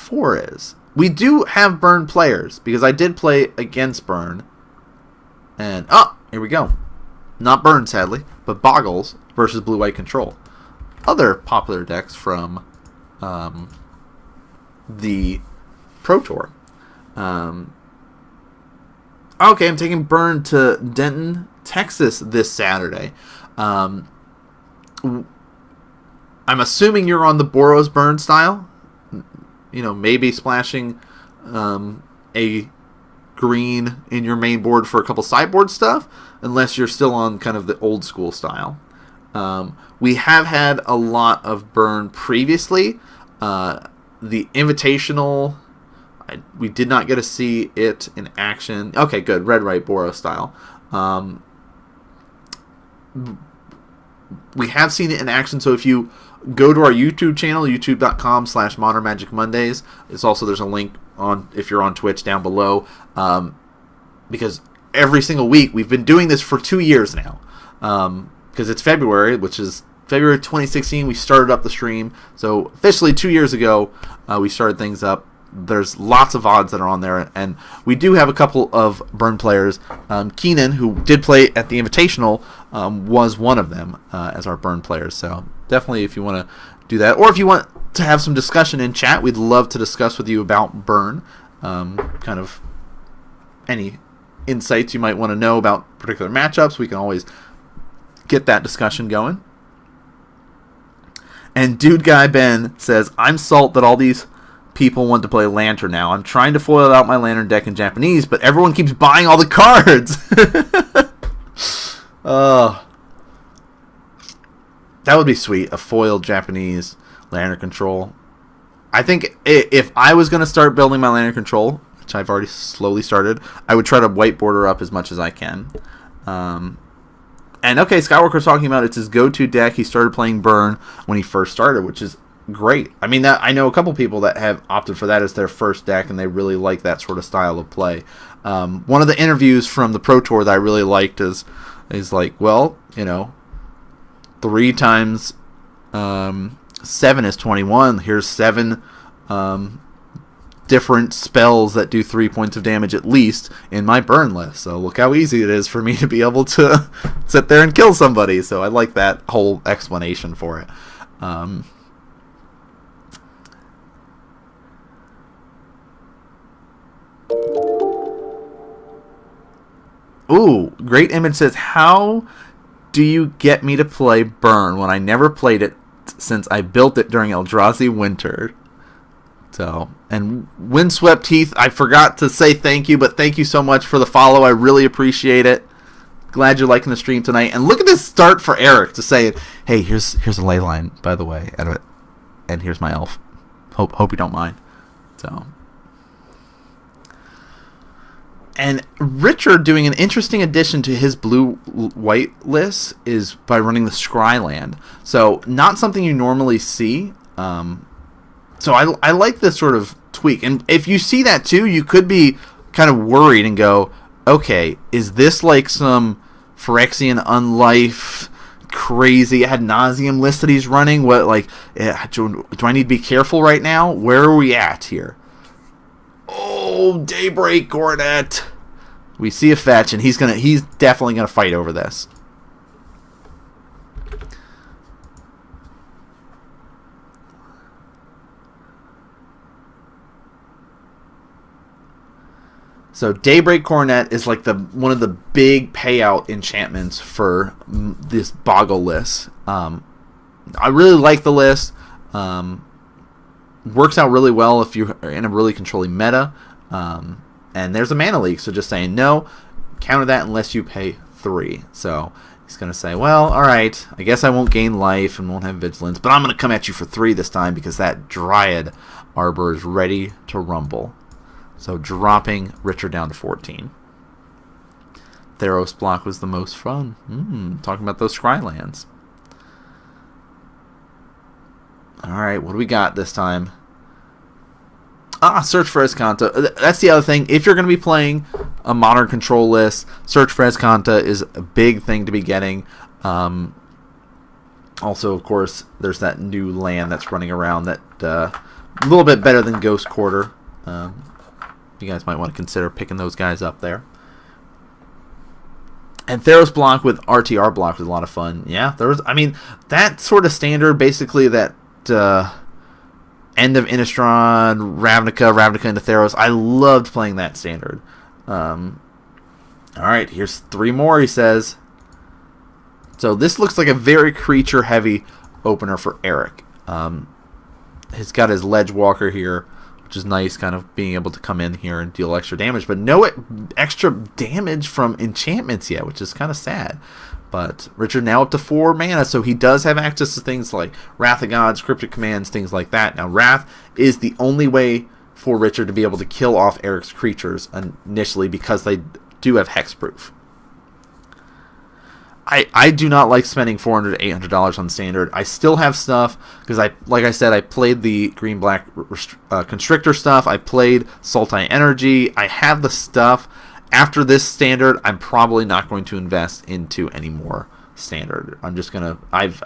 4 is. We do have Burn players, because I did play against Burn. And, here we go. Not Burn, sadly, but Boggles versus Blue-White Control. Other popular decks from the Pro Tour. Okay, I'm taking Burn to Denton, Texas this Saturday. I'm assuming you're on the Boros Burn style. Maybe splashing a green in your main board for a couple sideboard stuff, unless you're still on kind of the old school style. We have had a lot of Burn previously. The Invitational, we did not get to see it in action. Okay, good. Red, white, Boros style. We have seen it in action, so if you go to our YouTube channel, youtube.com/ModernMagicMondays. There's a link if you're on Twitch down below, because every single week we've been doing this for 2 years now, because it's February, which is February 2016. We started up the stream, so officially 2 years ago we started things up. There's lots of odds that are on there, and we do have a couple of Burn players. Keenan, who did play at the Invitational, was one of them as our Burn players. So definitely, if you want to do that, or if you want to have some discussion in chat, we'd love to discuss with you about Burn. Kind of any insights you might want to know about particular matchups, we can always get that discussion going. And Dude Guy Ben says, I'm salt that all these people want to play Lantern now. I'm trying to foil out my Lantern deck in Japanese, but everyone keeps buying all the cards. That would be sweet. A foiled Japanese Lantern Control. I think if I was going to start building my Lantern Control, which I've already slowly started, I would try to white border up as much as I can. And okay, Skywalker's talking about it's his go-to deck. He started playing Burn when he first started, which is great. I mean, I know a couple people that have opted for that as their first deck, and they really like that sort of style of play. One of the interviews from the Pro Tour that I really liked is like, well, 3 times 7 is 21. Here's 7 different spells that do 3 points of damage at least in my Burn list. So look how easy it is for me to be able to sit there and kill somebody. So I like that whole explanation for it. Ooh, Great Image says, how do you get me to play Burn when I never played it since I built it during Eldrazi Winter? So, and Windswept Heath, I forgot to say thank you, but thank you so much for the follow. I really appreciate it. Glad you're liking the stream tonight. And look at this start for Eric to say, hey, here's a ley line, by the way, and here's my elf. Hope you don't mind. So, and Richard doing an interesting addition to his blue-white list is by running the Scryland. So, not something you normally see. So I like this sort of tweak. And if you see that too, you could be kind of worried and go, okay, is this like some Phyrexian Unlife crazy ad nauseum list that he's running? What, like, do I need to be careful right now? Where are we at here? Oh, Daybreak Coronet. We see a fetch, and he's definitely gonna fight over this. So Daybreak Coronet is like one of the big payout enchantments for this Boggle list. I really like the list. Works out really well if you're in a really controlling meta. And there's a mana leak, so just saying no, counter that unless you pay 3. So he's going to say, well, alright, I guess I won't gain life and won't have vigilance, but I'm going to come at you for 3 this time because that Dryad Arbor is ready to rumble. So dropping Richard down to 14. Theros block was the most fun. Talking about those Scrylands. Alright, what do we got this time? Search for Escanta. That's the other thing. If you're going to be playing a Modern Control list, Search for Escanta is a big thing to be getting. Also, of course, there's that new land that's running around that A little bit better than Ghost Quarter. You guys might want to consider picking those guys up there. And Theros block with RTR block was a lot of fun. Yeah, that sort of standard, basically that end of Innistrad, Ravnica into Theros. I loved playing that standard. Alright, here's 3 more, he says. So this looks like a very creature-heavy opener for Eric. He's got his Ledge Walker here, which is nice, kind of being able to come in here and deal extra damage. But no extra damage from enchantments yet, which is kind of sad. But Richard now up to 4 mana, so he does have access to things like Wrath of Gods, Cryptic Commands, things like that. Now, Wrath is the only way for Richard to be able to kill off Eric's creatures initially, because they do have hexproof. I do not like spending $400 to $800 on standard. I still have stuff because like I said, I played the green-black Constrictor stuff. I played Sultai Energy. I have the stuff. After this standard, I'm probably not going to invest into any more standard. I'm just gonna. I've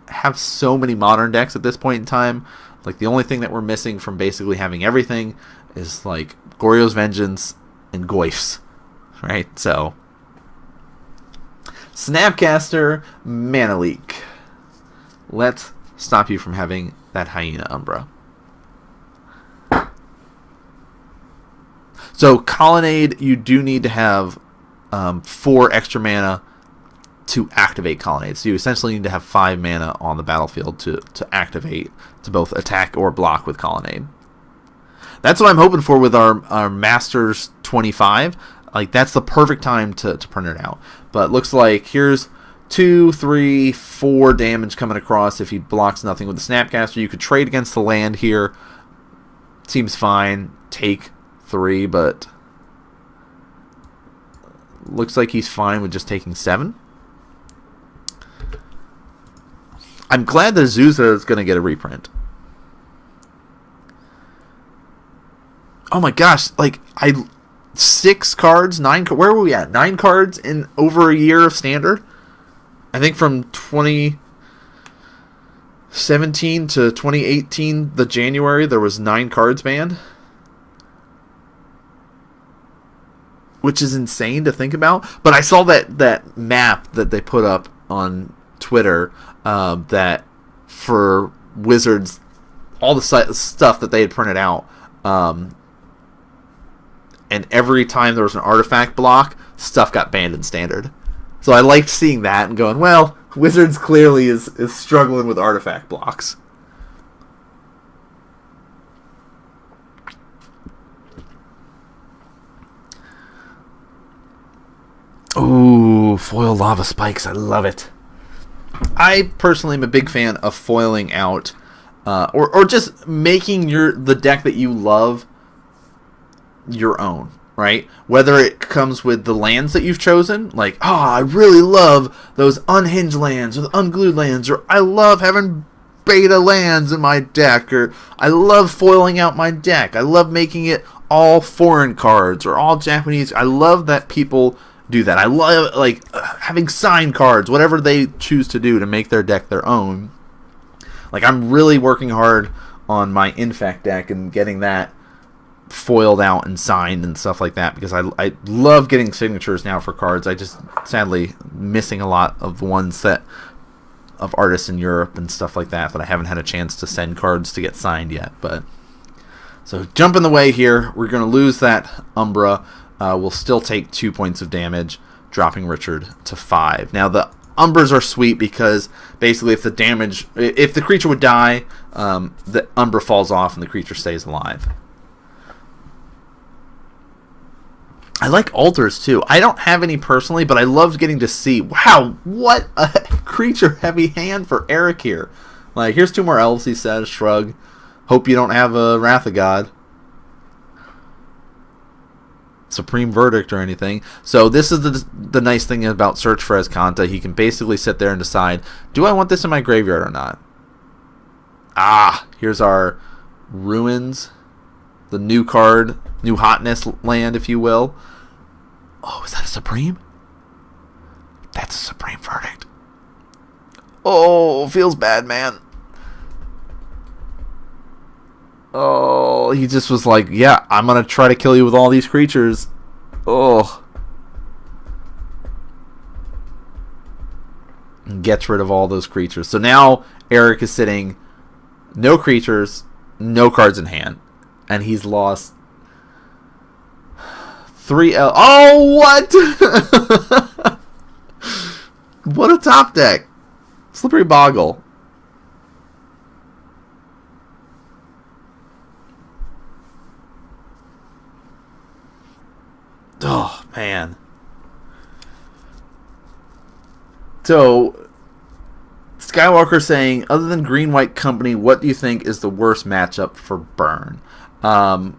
have so many modern decks at this point in time. Like, the only thing that we're missing from basically having everything is like Goryo's Vengeance and Goyfs, right? So. Snapcaster, Mana Leak. Let's stop you from having that Hyena Umbra. So, Colonnade, you do need to have 4 extra mana to activate Colonnade. So, you essentially need to have 5 mana on the battlefield to activate, to both attack or block with Colonnade. That's what I'm hoping for with our Masters 25. Like, that's the perfect time to print it out. But looks like here's 2, 3, 4 damage coming across if he blocks nothing with the Snapcaster. You could trade against the land here. Seems fine. Take 3, but looks like he's fine with just taking 7. I'm glad that Azusa is going to get a reprint. Oh my gosh, like, 6 cards, 9. Where were we at? 9 cards in over a year of standard. I think from 2017 to 2018, the January, there was 9 cards banned, which is insane to think about. But I saw that map that they put up on Twitter, that for Wizards, all the stuff that they had printed out. And every time there was an artifact block, stuff got banned in standard. So I liked seeing that and going, well, Wizards clearly is struggling with artifact blocks. Ooh, foil lava spikes. I love it. I personally am a big fan of foiling out, or just making the deck that you love your own, right? Whether it comes with the lands that you've chosen, like, oh, I really love those unhinged lands or the unglued lands, or I love having beta lands in my deck, or I love foiling out my deck. I love making it all foreign cards or all Japanese. I love that people do that. I love, like, having signed cards, whatever they choose to do to make their deck their own. Like, I'm really working hard on my Infect deck and getting that foiled out and signed and stuff like that, because I love getting signatures now for cards. I just sadly missing a lot of the ones that of artists in Europe and stuff like that I haven't had a chance to send cards to get signed yet. But so jump in the way here. We're going to lose that Umbra. We'll still take 2 points of damage, dropping Richard to 5. Now the Umbras are sweet because basically if the creature would die, the Umbra falls off and the creature stays alive. I like altars too. I don't have any personally, but I loved getting to see, wow, what a creature heavy hand for Eric here. Like, here's 2 more elves, he says, shrug. Hope you don't have a Wrath of God, Supreme Verdict, or anything. So this is the nice thing about Search for Azcanta. He can basically sit there and decide, do I want this in my graveyard or not? Ah, here's our Ruins, the new card, new hotness land, if you will. Oh, is that a Supreme? That's a Supreme Verdict. Oh, feels bad, man. Oh, he just was like, yeah, I'm going to try to kill you with all these creatures. Oh. And gets rid of all those creatures. So now Eric is sitting no creatures, no cards in hand. And he's lost 3 L. Oh, what? What a top deck. Slippery Boggle. Oh, man. So, Skywalker saying, other than Green-White Company, what do you think is the worst matchup for Burn? I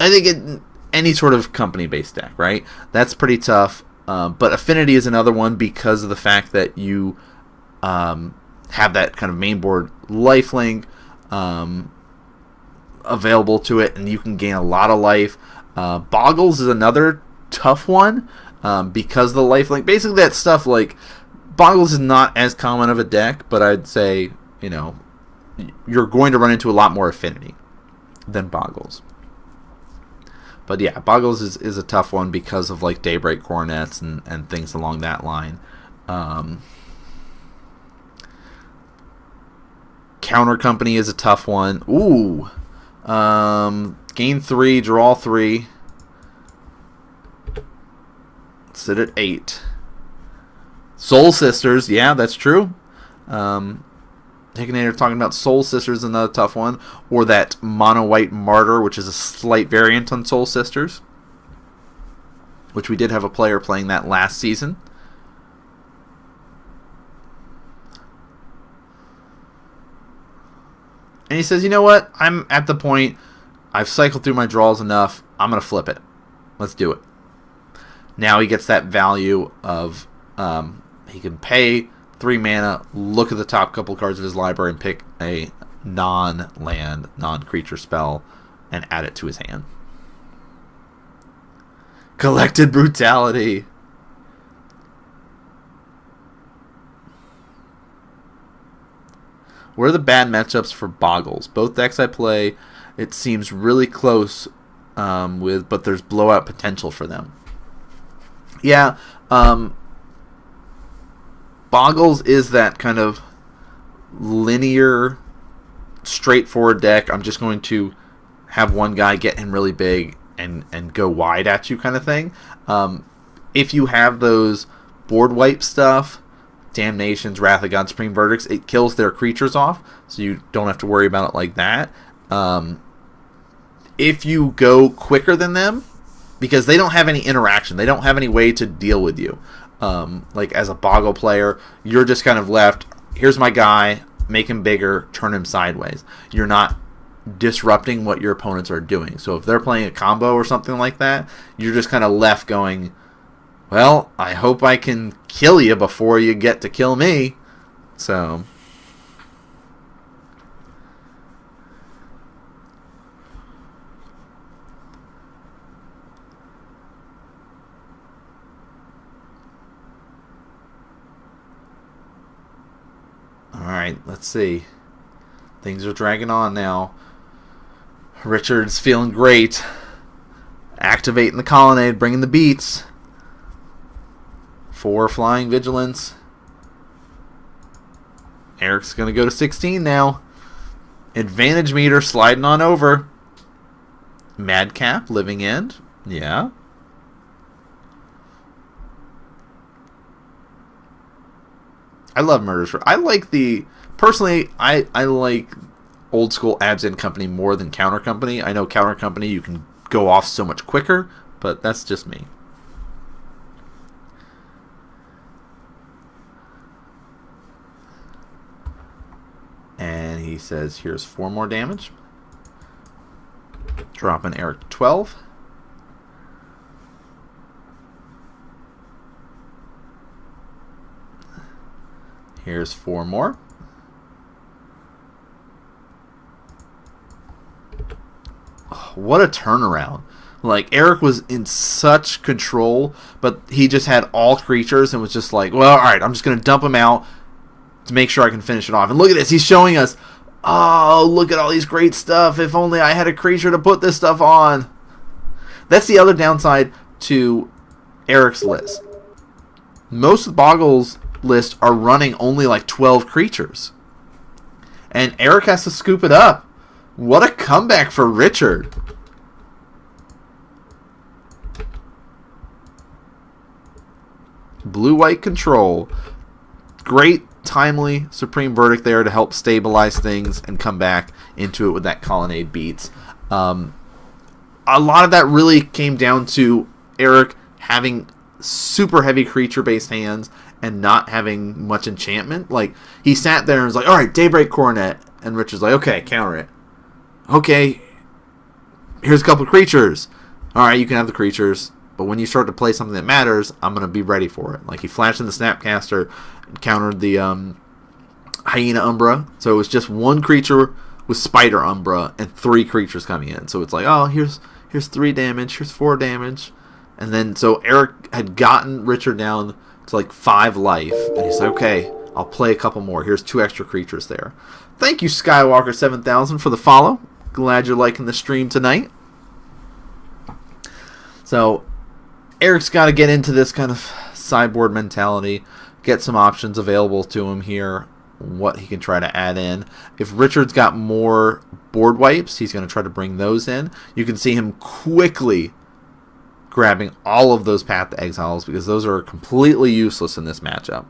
think any sort of company-based deck, right? That's pretty tough. But Affinity is another one because of the fact that you have that kind of mainboard lifelink available to it, and you can gain a lot of life. Boggles is another tough one because of the lifelink. Basically, that stuff like Boggles is not as common of a deck, but I'd say you're going to run into a lot more Affinity than Boggles. But yeah, Boggles is a tough one because of like Daybreak Coronets and things along that line. Counter Company is a tough one. Ooh. Gain 3, draw 3. Sit at 8. Soul Sisters, yeah, that's true. Hickinator talking about Soul Sisters, another tough one. Or that Mono White Martyr, which is a slight variant on Soul Sisters. Which we did have a player playing that last season. And he says, you know what? I'm at the point, I've cycled through my draws enough. I'm going to flip it. Let's do it. Now he gets that value of, he can pay 3 mana, look at the top couple cards of his library, and pick a non-land, non-creature spell, and add it to his hand. Collected Brutality. What are the bad matchups for Boggles? Both decks I play, it seems really close but there's blowout potential for them. Yeah, Boggles is that kind of linear, straightforward deck. I'm just going to have one guy get him really big and go wide at you kind of thing. If you have those board wipe stuff, Damnations, Wrath of God, Supreme Verdicts, it kills their creatures off, so you don't have to worry about it like that. If you go quicker than them, because they don't have any interaction, they don't have any way to deal with you. Like as a Boggle player, you're just kind of left, here's my guy, make him bigger, turn him sideways. You're not disrupting what your opponents are doing. So if they're playing a combo or something like that, you're just kind of left going, well, I hope I can kill you before you get to kill me. So alright, let's see. Things are dragging on now. Richard's feeling great. Activating the Colonnade, bringing the beats. 4 Flying Vigilance. Eric's going to go to 16 now. Advantage meter sliding on over. Madcap, Living End. Yeah. I love Murder's Row. I like personally, I like old school Absent Company more than Counter Company. I know Counter Company you can go off so much quicker, but that's just me. And he says, here's 4 more damage. Dropping Eric to 12. Here's 4 more. Oh, what a turnaround. Like, Eric was in such control, but he just had all creatures and was just like, well, alright, I'm just going to dump them out to make sure I can finish it off. And look at this, he's showing us Oh, look at all these great stuff. If only I had a creature to put this stuff on. That's the other downside to Eric's list. Most of Boggles' list are running only like 12 creatures. And Eric has to scoop it up. What a comeback for Richard. Blue-white control. Great, timely Supreme Verdict there to help stabilize things and come back into it with that Colonnade Beats. A lot of that really came down to Eric having super heavy creature-based hands and not having much enchantment. Like, he sat there and was like, all right, Daybreak Coronet. And Richard's like, okay, counter it. Okay, here's a couple of creatures. All right, you can have the creatures. But when you start to play something that matters, I'm going to be ready for it. Like, he flashed in the Snapcaster and countered the Hyena Umbra. So it was just one creature with Spider Umbra and 3 creatures coming in. So it's like, oh, here's 3 damage, here's 4 damage. And then, so Eric had gotten Richard down to like 5 life. And he's like, okay, I'll play a couple more. Here's 2 extra creatures there. Thank you, Skywalker7000, for the follow. Glad you're liking the stream tonight. So, Eric's got to get into this kind of sideboard mentality, get some options available to him here, what he can try to add in. If Richard's got more board wipes, he's going to try to bring those in. You can see him quickly grabbing all of those Path to Exiles because those are completely useless in this matchup.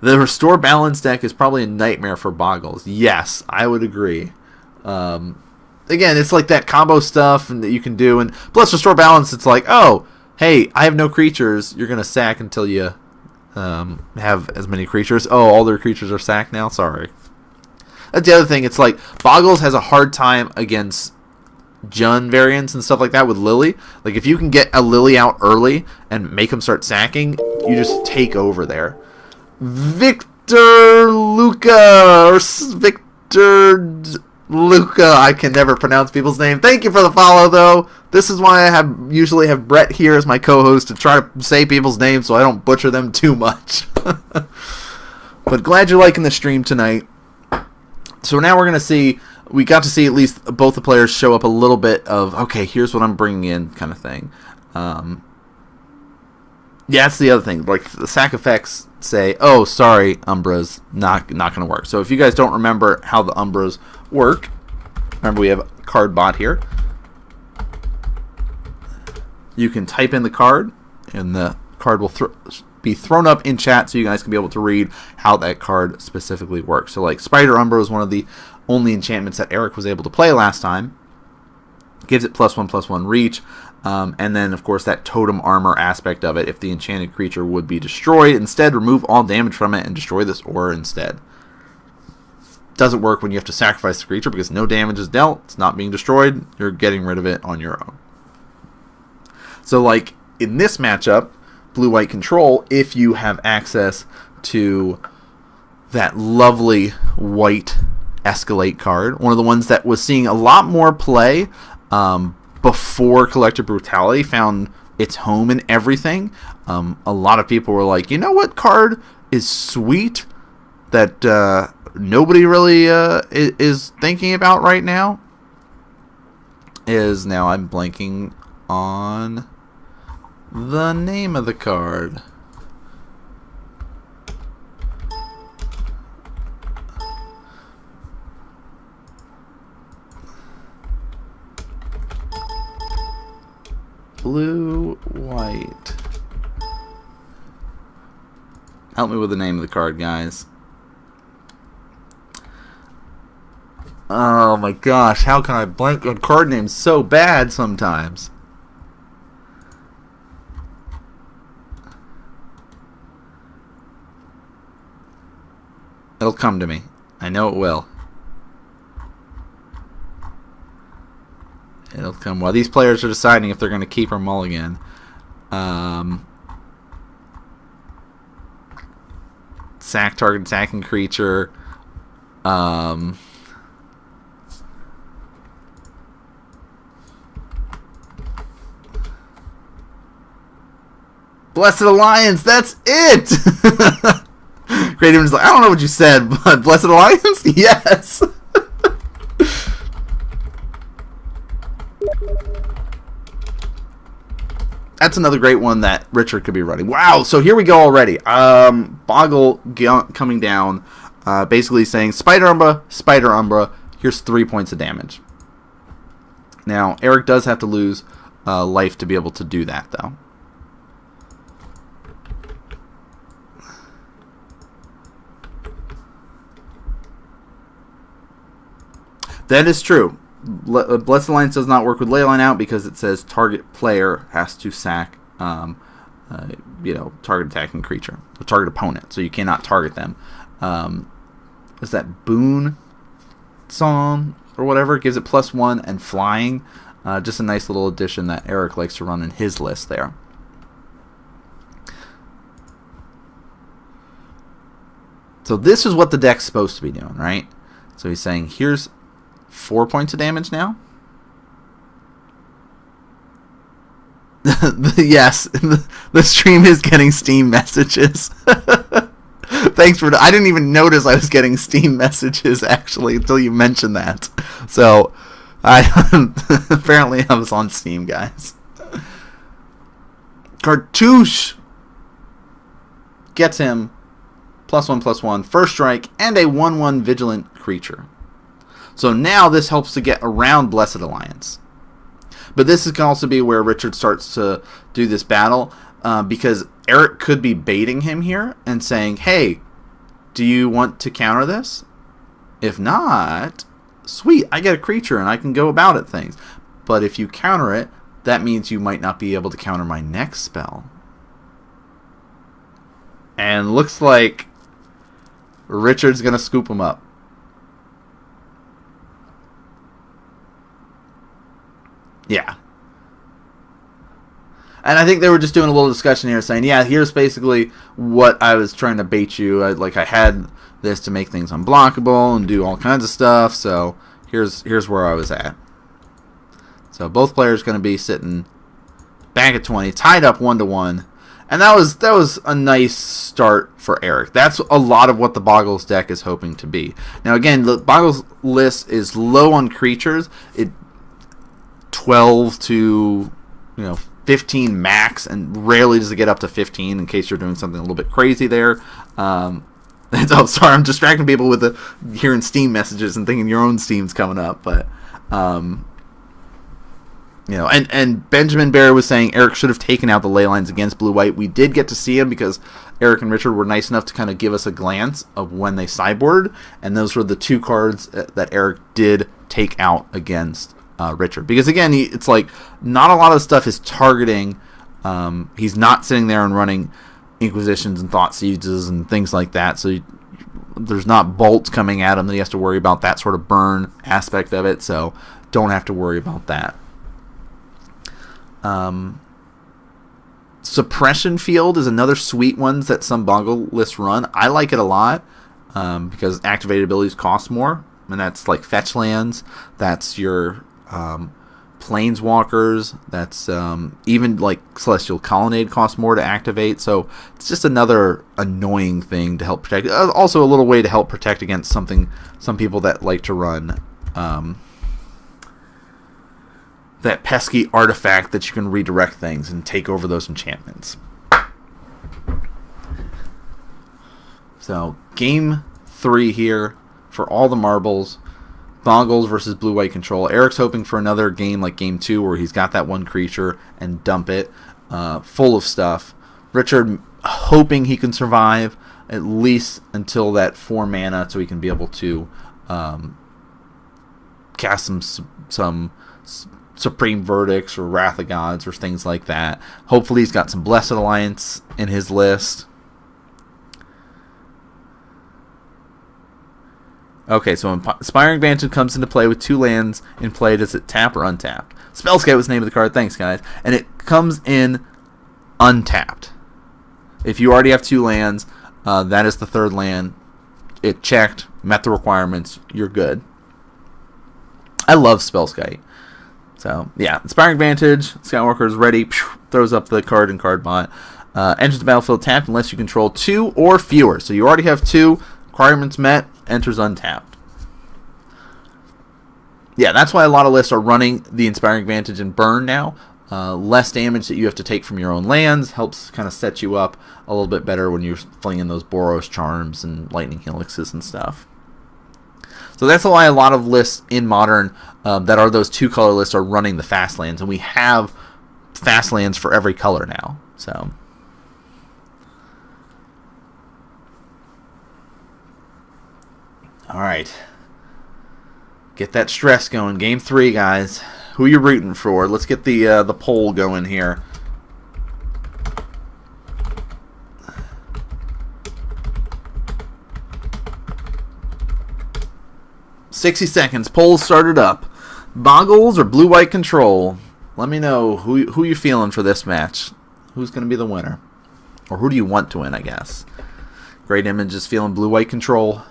The Restore Balance deck is probably a nightmare for Boggles. Yes, I would agree. Again, it's like that combo stuff and that you can do. And plus Restore Balance, it's like, oh, hey, I have no creatures. You're going to sack until you have as many creatures. Oh, all their creatures are sacked now? Sorry. That's the other thing. It's like Boggles has a hard time against Jund variants and stuff like that with Lily. Like, if you can get a Lily out early and make him start sacking, you just take over there. Victor Luca, or Victor Luca, I can never pronounce people's name. Thank you for the follow, though. This is why I usually have Brett here as my co-host to try to say people's names so I don't butcher them too much. But glad you're liking the stream tonight. So now we're going to see, we got to see at least both the players show up a little bit of, okay, here's what I'm bringing in kind of thing. Yeah, that's the other thing. Like, the sack effects say, oh, sorry, Umbra's not going to work. So if you guys don't remember how the Umbras work, remember we have a card bot here. You can type in the card, and the card will be thrown up in chat so you guys can be able to read how that card specifically works. So, like, Spider Umbra is one of the only enchantments that Eric was able to play last time. Gives it +1/+1 reach. And then, of course, that totem armor aspect of it. If the enchanted creature would be destroyed, instead remove all damage from it and destroy this aura instead. Doesn't work when you have to sacrifice the creature because no damage is dealt. It's not being destroyed. You're getting rid of it on your own. So, like, in this matchup, blue-white control, if you have access to that lovely white Escalate card, one of the ones that was seeing a lot more play before Collective Brutality found its home in everything. A lot of people were like, you know what card is sweet that nobody really is thinking about right now? Now I'm blanking on the name of the card. Blue, white. Help me with the name of the card, guys. Oh my gosh, how can I blank on card names so bad sometimes? It'll come to me. I know it will. It'll come while these players are deciding if they're going to keep or mulligan. Sack target attacking creature. Blessed Alliance, that's it! Creative is like, I don't know what you said, but Blessed Alliance? Yes. That's another great one that Richard could be running. Wow, so here we go already. Boggle coming down, basically saying, Spider Umbra, here's 3 points of damage. Now, Eric does have to lose life to be able to do that, though. That is true. Blessed Alliance does not work with Leyline out because it says target player has to sack, target attacking creature or target opponent, so you cannot target them. Is that Boon song or whatever? It gives it +1 and flying. Just a nice little addition that Eric likes to run in his list there. So this is what the deck's supposed to be doing, right? So he's saying here's 4 points of damage now. Yes, the stream is getting Steam messages. Thanks for. I didn't even notice I was getting Steam messages actually until you mentioned that. So, apparently I was on Steam, guys. Cartouche gets him +1/+1 first strike and a 1/1 vigilant creature. So now this helps to get around Blessed Alliance. But this can also be where Richard starts to do this battle because Eric could be baiting him here and saying, hey, do you want to counter this? If not, sweet, I get a creature and I can go about it things. But if you counter it, that means you might not be able to counter my next spell. And looks like Richard's going to scoop him up. Yeah. And I think they were just doing a little discussion here saying, yeah, here's basically what I was trying to bait you. I had this to make things unblockable and do all kinds of stuff. So here's where I was at. So both players going to be sitting back at 20, tied up 1-1. And that was a nice start for Eric. That's a lot of what the Boggles deck is hoping to be. Now again, the Boggles list is low on creatures. 12 to 15 max, and rarely does it get up to 15 in case you're doing something a little bit crazy there. Sorry, I'm distracting people with hearing Steam messages and thinking your own Steam's coming up, but and Benjamin Bear was saying Eric should have taken out the ley lines against blue-white. We did get to see him because Eric and Richard were nice enough to kind of give us a glance of when they sideboarded, and those were the 2 cards that Eric did take out against Richard. Because again, it's like not a lot of stuff is targeting. He's not sitting there and running Inquisitions and Thought Sieges and things like that, so there's not bolts coming at him that he has to worry about that sort of burn aspect of it, so don't have to worry about that. Suppression Field is another sweet one that some Boggle lists run. I like it a lot because activated abilities cost more, and that's like fetch lands. That's your planeswalkers. That's even like Celestial Colonnade costs more to activate. So it's just another annoying thing to help protect. Also a little way to help protect against some people that like to run that pesky artifact that you can redirect things and take over those enchantments. So game 3 here for all the marbles. Boggles versus blue-white control. Eric's hoping for another game like game 2 where he's got that one creature and dump it full of stuff. Richard hoping he can survive at least until that 4 mana so he can be able to cast some Supreme Verdicts or Wrath of Gods or things like that. Hopefully he's got some Blessed Alliance in his list. Okay, so Inspiring Vantage comes into play with 2 lands in play. Does it tap or untapped? Spell Scout was the name of the card. Thanks, guys. And it comes in untapped. If you already have 2 lands, that is the 3rd land. It checked, met the requirements. You're good. I love Spell Scout. So, yeah, Inspiring Vantage, Skywalker is ready, throws up the card in card bot. Enters the battlefield tapped unless you control 2 or fewer. So you already have 2. Requirements met. Enters untapped. Yeah, that's why a lot of lists are running the Inspiring Advantage and Burn now. Less damage that you have to take from your own lands. Helps kind of set you up a little bit better when you're flinging those Boros Charms and Lightning Helixes and stuff. So that's why a lot of lists in Modern that are those 2-color lists are running the fast lands. And we have fast lands for every color now. So... Alright. Get that stress going. Game 3, guys. Who are you rooting for? Let's get the poll going here. $60. Poll started up. Boggles or blue-white control? Let me know who you feeling for this match. Who's going to be the winner? Or who do you want to win, I guess. Great Image is feeling blue-white control.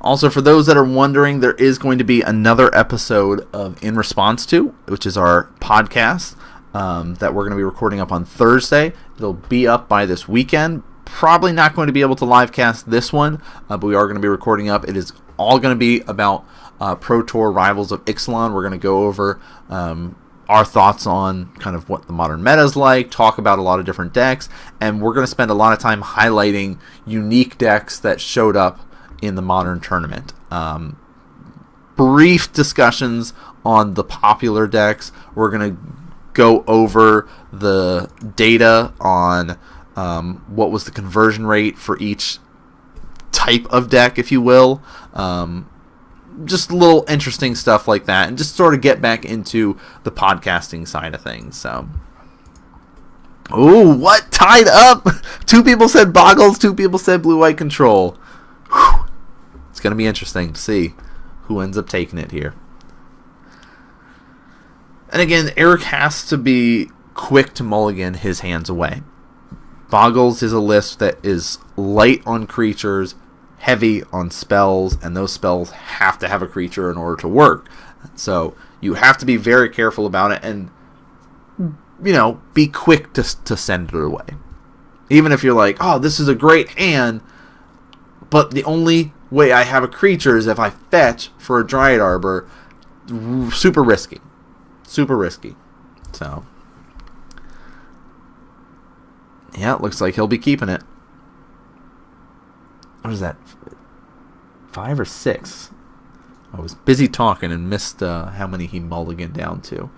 Also, for those that are wondering, there is going to be another episode of In Response To, which is our podcast that we're going to be recording up on Thursday. It'll be up by this weekend. Probably not going to be able to live cast this one, but we are going to be recording up. It is all going to be about Pro Tour Rivals of Ixalan. We're going to go over our thoughts on kind of what the modern meta is like, talk about a lot of different decks, and we're going to spend a lot of time highlighting unique decks that showed up in the Modern tournament. Brief discussions on the popular decks. We're going to go over the data on what was the conversion rate for each type of deck, if you will. Just little interesting stuff like that, and just sort of get back into the podcasting side of things. So, ooh, what? Tied up? 2 people said Boggles, 2 people said blue-white control. Whew. It's going to be interesting to see who ends up taking it here. And again, Eric has to be quick to mulligan his hands away. Boggles is a list that is light on creatures, heavy on spells, and those spells have to have a creature in order to work. So you have to be very careful about it and, you know, be quick to send it away. Even if you're like, oh, this is a great hand, but the only way I have a creature is if I fetch for a Dryad Arbor. Super risky. Super risky. So, yeah, it looks like he'll be keeping it. What is that? 5 or 6? I was busy talking and missed how many he mulliganed down to.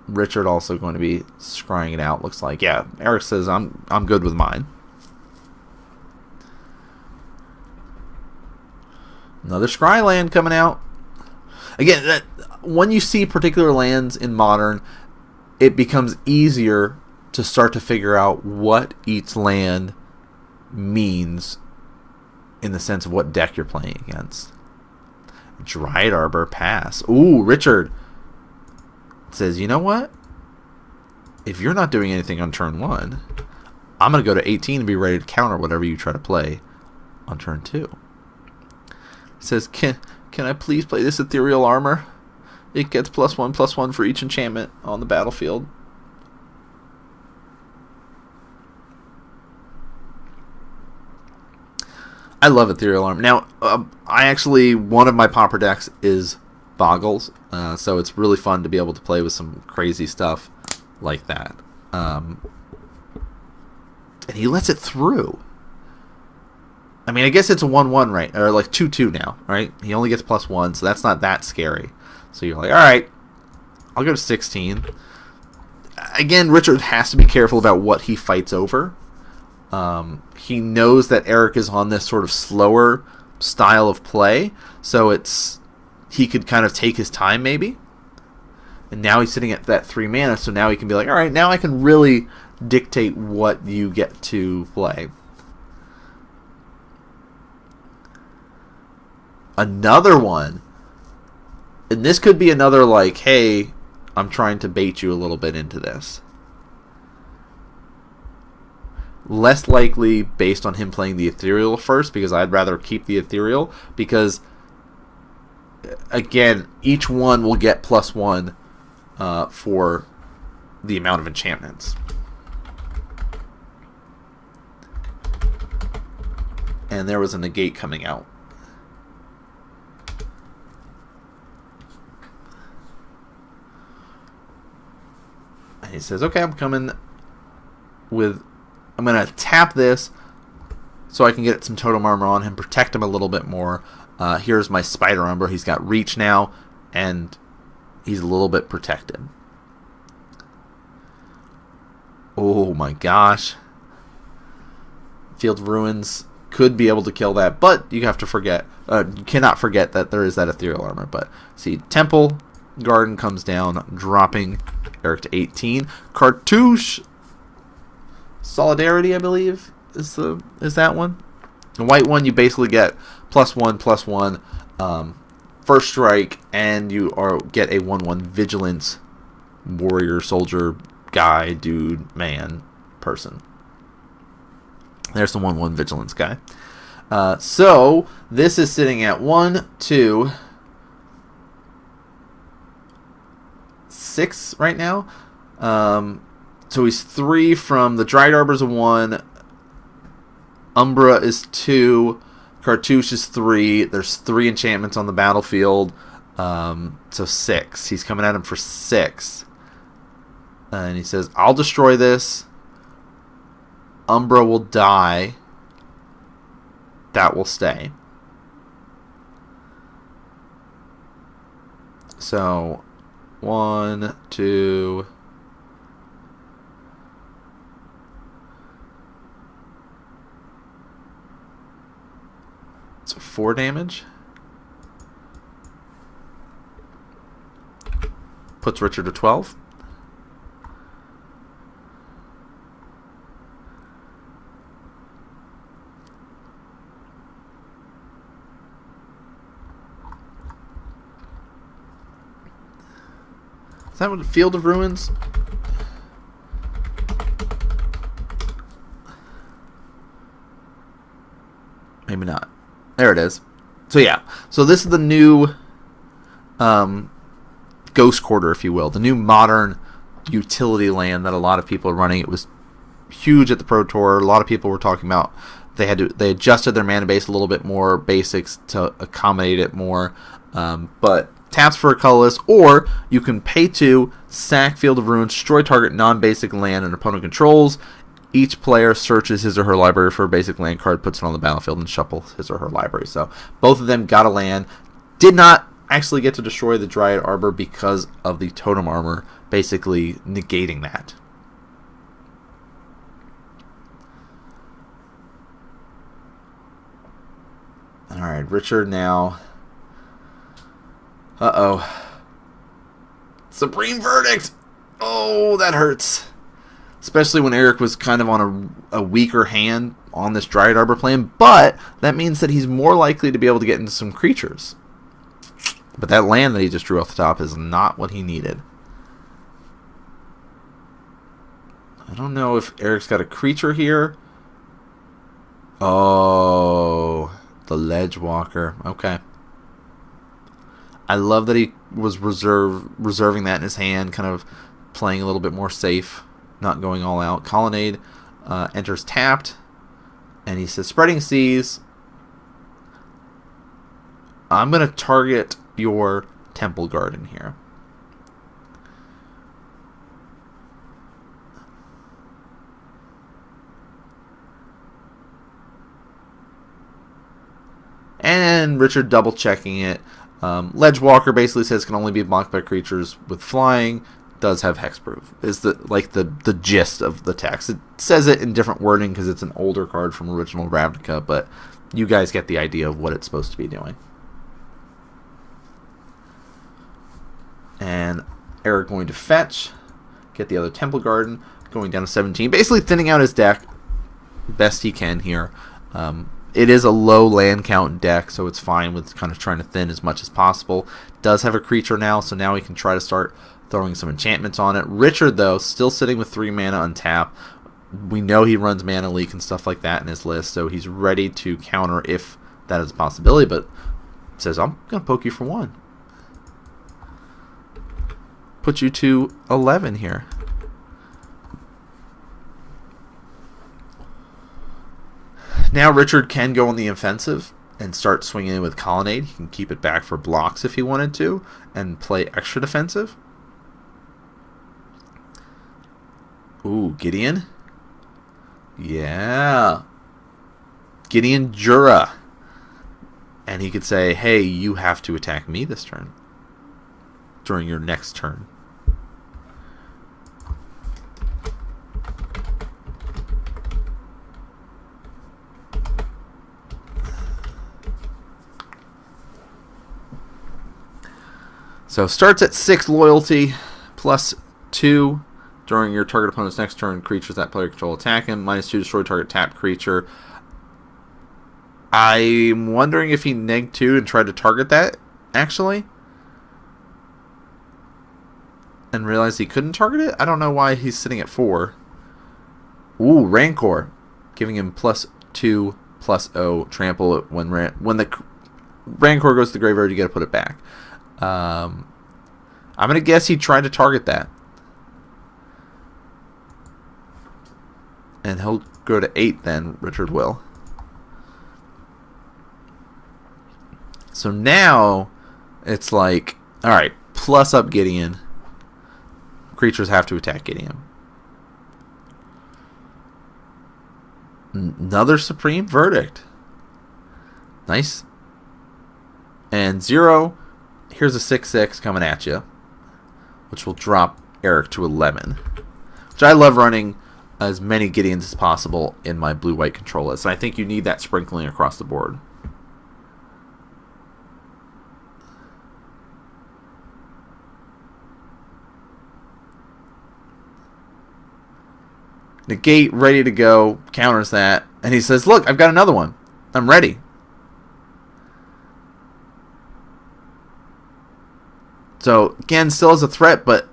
Richard also going to be scrying it out, looks like. Yeah, Eric says, I'm good with mine. Another scry land coming out. Again, when you see particular lands in Modern, it becomes easier to start to figure out what each land means in the sense of what deck you're playing against. Dryad Arbor pass. Ooh, Richard says, you know what? If you're not doing anything on turn 1, I'm going to go to 18 and be ready to counter whatever you try to play on turn 2. He says, can I please play this Ethereal Armor? It gets +1/+1 for each enchantment on the battlefield. I love Ethereal Armor. Now, one of my pauper decks is Boggles, so it's really fun to be able to play with some crazy stuff like that. And he lets it through. I mean, I guess it's a 1/1, right? Or like 2/2 now, right? He only gets +1, so that's not that scary. So you're like, all right, I'll go to 16. Again, Richard has to be careful about what he fights over. He knows that Eric is on this sort of slower style of play, so he could kind of take his time maybe. And now he's sitting at that 3 mana, so now he can be like, all right, now I can really dictate what you get to play. Another one. And this could be another like, hey, I'm trying to bait you a little bit into this. Less likely based on him playing the Ethereal first, because I'd rather keep the Ethereal, because again, each one will get +1 for the amount of enchantments. And there was a negate coming out. And he says, okay, I'm going to tap this so I can get some totem armor on him, protect him a little bit more. Here's my Spider Umbra. He's got reach now, and he's a little bit protected. Oh my gosh. Field of Ruins could be able to kill that, but you have to forget, you cannot forget that there is that ethereal armor. But see, Temple Garden comes down, dropping Eric to 18. Cartouche Solidarity, I believe, is that one. The white one, you basically get +1/+1 first strike, and you get a 1/1 vigilance warrior, soldier, guy, dude, man, person. There's the 1/1 vigilance guy. So this is sitting at 1, 2, 6 right now. So he's 3 from the Dried Arbor's a 1. Umbra is 2. Cartouche is 3. There's 3 enchantments on the battlefield. So 6. He's coming at him for 6. And he says, I'll destroy this. Umbra will die. That will stay. So 1, 2. So 4 damage. Puts Richard to 12. Is that what Field of Ruins? Maybe not. There it is. So yeah. So this is the new Ghost Quarter, if you will. The new modern utility land that a lot of people are running. It was huge at the Pro Tour. A lot of people were talking about they adjusted their mana base a little bit more, basics to accommodate it more. But taps for a colorless, or you can pay to sack Field of Ruins, destroy target non-basic land an opponent controls. Each player searches his or her library for a basic land card, puts it on the battlefield, and shuffles his or her library. So both of them got a land. Did not actually get to destroy the Dryad Arbor because of the totem armor, basically negating that. Alright, Richard now. Uh-oh. Supreme Verdict! Oh, that hurts. Especially when Eric was kind of on a weaker hand on this Dryad Arbor plan. But that means that he's more likely to be able to get into some creatures. But that land that he just drew off the top is not what he needed. I don't know if Eric's got a creature here. Oh, the Ledge Walker. Okay. I love that he was reserving that in his hand, kind of playing a little bit more safe, not going all out. Colonnade enters tapped, and he says, Spreading Seas, I'm going to target your Temple Garden here. And Richard double checking it. Ledge Walker basically says can only be blocked by creatures with flying. Does have hexproof. Is the gist of the text. It says it in different wording because it's an older card from original Ravnica, but you guys get the idea of what it's supposed to be doing. And Eric going to fetch, get the other Temple Garden, going down to 17, basically thinning out his deck best he can here. It is a low land count deck, so it's fine with kind of trying to thin as much as possible. Does have a creature now, so now we can try to start throwing some enchantments on it. Richard, though, still sitting with 3 mana untap. We know he runs Mana Leak and stuff like that in his list, so he's ready to counter if that is a possibility, but says, I'm going to poke you for 1. put you to 11 here. Now Richard can go on the offensive and start swinging in with Colonnade. He can keep it back for blocks if he wanted to and play extra defensive. Ooh, Gideon. Yeah. Gideon Jura. And he could say, hey, you have to attack me this turn. During your next turn. So starts at 6 loyalty, plus 2 during your target opponent's next turn. Creatures that player control attack him. -2 destroy target tapped creature. I'm wondering if he neg 2 and tried to target that, actually. And realized he couldn't target it? I don't know why he's sitting at 4. Ooh, Rancor. Giving him +2, +0, trample it when the Rancor goes to the graveyard, you gotta put it back. I'm going to guess he tried to target that. And he'll go to 8 then, Richard will. So now, it's like, alright, plus up Gideon. Creatures have to attack Gideon. Another Supreme Verdict. Nice. And 0... Here's a 6/6 coming at you, which will drop Eric to 11. Which I love running as many Gideons as possible in my blue-white control list. And I think you need that sprinkling across the board. Negate, ready to go, counters that. And he says, look, I've got another one. I'm ready. So, again, still as a threat, but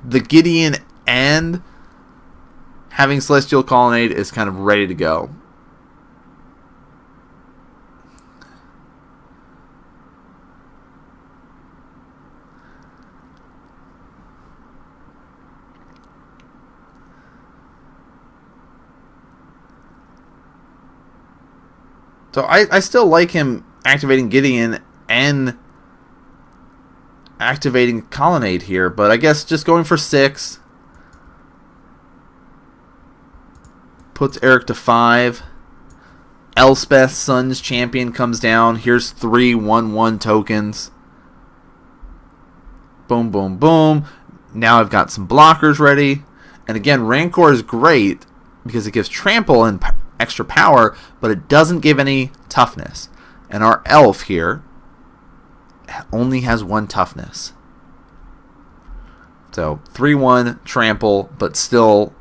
the Gideon and having Celestial Colonnade is kind of ready to go. So, I still like him activating Gideon and activating Colonnade here, but I guess just going for 6 puts Eric to 5. Elspeth, Sun's Champion, comes down. Here's 3 1/1 tokens. Boom, boom, boom. Now I've got some blockers ready. And again, Rancor is great because it gives trample and extra power, but it doesn't give any toughness. And our elf here only has 1 toughness. So 3/1 trample, but still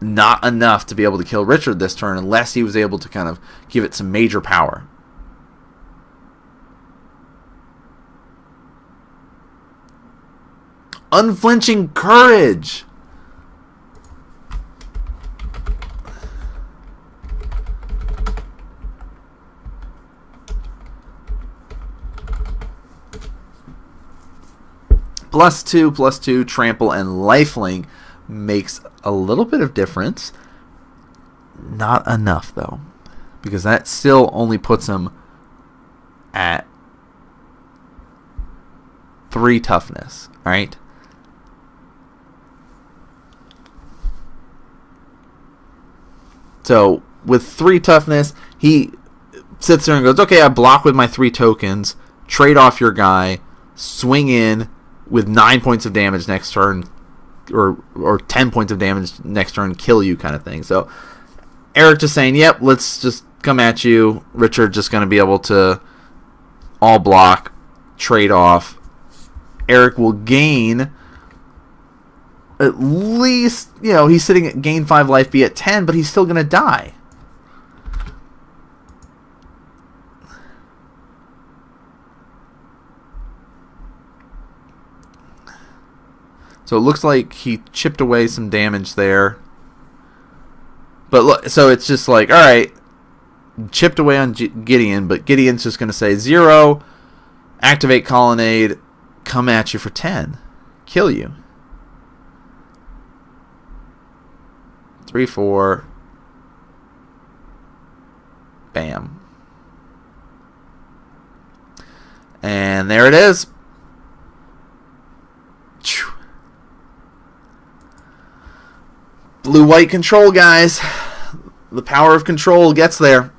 not enough to be able to kill Richard this turn unless he was able to kind of give it some major power. Unflinching Courage. +2/+2 trample and lifelink makes a little bit of difference. Not enough though, because that still only puts him at 3 toughness. All right. So with 3 toughness, he sits there and goes, "Okay, I block with my 3 tokens. Trade off your guy. Swing in." With 9 points of damage next turn, or 10 points of damage next turn, kill you kind of thing. So Eric just saying, yep, let's just come at you. Richard just going to be able to all block, trade off. Eric will gain at least, he's sitting at gain 5 life, be at 10, but he's still going to die. So it looks like he chipped away some damage there. But look, so it's just like, all right, chipped away on Gideon, but Gideon's just going to say 0, activate Colonnade, come at you for 10. kill you. 3, 4. Bam. And there it is. Blue-white control, guys. The power of control gets there.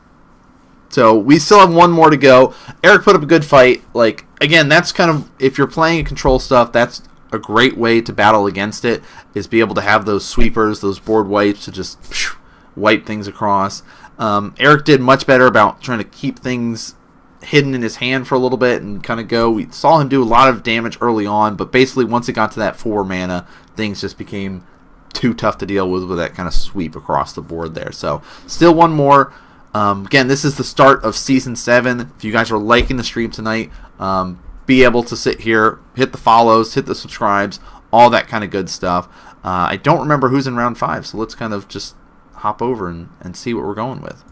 So we still have one more to go. Eric put up a good fight. Like, again, that's kind of, if you're playing control stuff, that's a great way to battle against it, is be able to have those sweepers, those board wipes to just wipe things across. Eric did much better about trying to keep things hidden in his hand for a little bit and kind of go. We saw him do a lot of damage early on, but basically once it got to that 4 mana, things just became too tough to deal with that kind of sweep across the board there. So still one more. Again, this is the start of Season 7. If you guys are liking the stream tonight, be able to sit here, hit the follows, hit the subscribes, all that kind of good stuff. I don't remember who's in round 5, so let's kind of just hop over and see what we're going with.